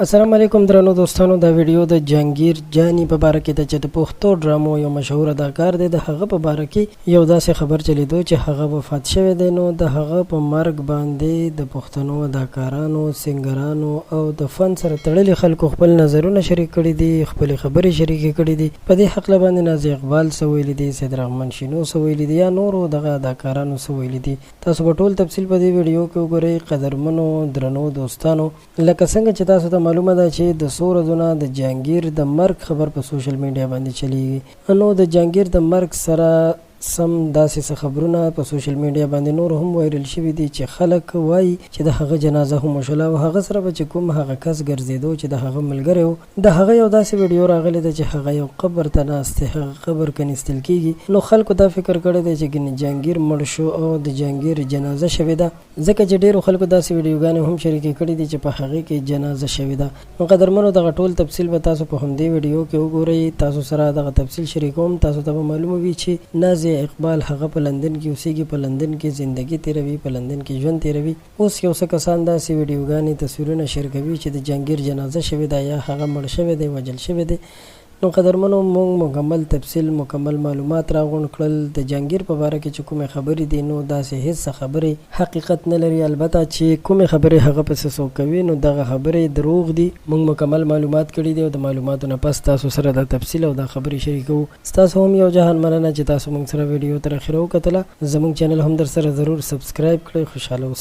السلام علیکم درنو دوستانو، دا ویډیو د جهانگیر جانی په باره کې د چې د پښتو ډرامو یو مشهور اداکار دی. د هغه په باره کې یو داسې خبر چلیدو چې هغه وفات شوی دی. نو د هغه په مرګ باندې د پښتنو اداکارانو، سنگرانو او د فن سره تړلي خلکو خپل نظرونه شریک کړي دي، خپل خبرې شریکې کړي دي. په دې حق باندې نازي اقبال څه ویلي دي، سید رحمن شینو څه ویلي دي، یا نورو دغه اداکارانو څه ویلي دي. تاسو به ټول تفصیل په دې ویډیو کې وګورئ. قدرمنو درنو دوستانو، لکه څنګه چې تاسو ته معلومه ده چې د څو ورځو نه د جهانگیر د مرګ خبر په سوشل میډیا باندې چلیږي. نو د جهانگیر د مرګ سره سم داسې خبرونه په سوشل میډیا باندې نور هم وایرل شوي دي چې خلک وایي چې د هغه جنازه هم وشوله او هغه سره به چې کوم هغه کس ګرځېدو چې د هغه ملګری و، د هغه یو داسې ویډیو راغلی ده چې هغه یو قبر ته ناست دی، هغه قبر کنیستل کېږي. نو خلکو دا فکر کړی دی چې ګنې جهانگیر مړ شو او د جهانگیر جنازه شوې ده، ځکه چې ډېرو خلکو داسې ویډیوګانې هم شریکې کړي دي چې په هغې کې جنازه شوې ده. نو قدرمنو، دغه ټول تفصیل به تاسو په همدې ویډیو کې وګورئ. تاسو سره دغه تفصیل شریکوم. تاسو ته به معلومه وي چې نازي اقبال هغه په لندن کې اوسېږي، په لندن کې زندگی تیروي، په لندن کې ژوند تیروي. اوس یو څه کسان داسې ویډیوګانې تصویرونه شیر کوي چې د جهانگیر جنازه شوې ده یا هغه مړ شوی دی، وژل شوی دی. نو قدرمنو، موږ مکمل تفصیل، مکمل معلومات راغونډ کړل د جهانگیر په باره کې چې کومې خبرې دي. نو داسې هیڅ خبرې حقیقت نه لري، البته چې کومې خبرې هغه پسې څوک کوي نو دغه خبرې دروغ دي. موږ مکمل معلومات کړي دي او د معلوماتو نه پس تاسو سره د تفصیل او د خبرې شریکو. ستاسو هم یو جهان مننه چې تاسو موږ سره ویډیو تر اخره وکتله. زموږ چینل هم در سره ضرور سبسکرایب کړئ. خوشحاله اوسئ.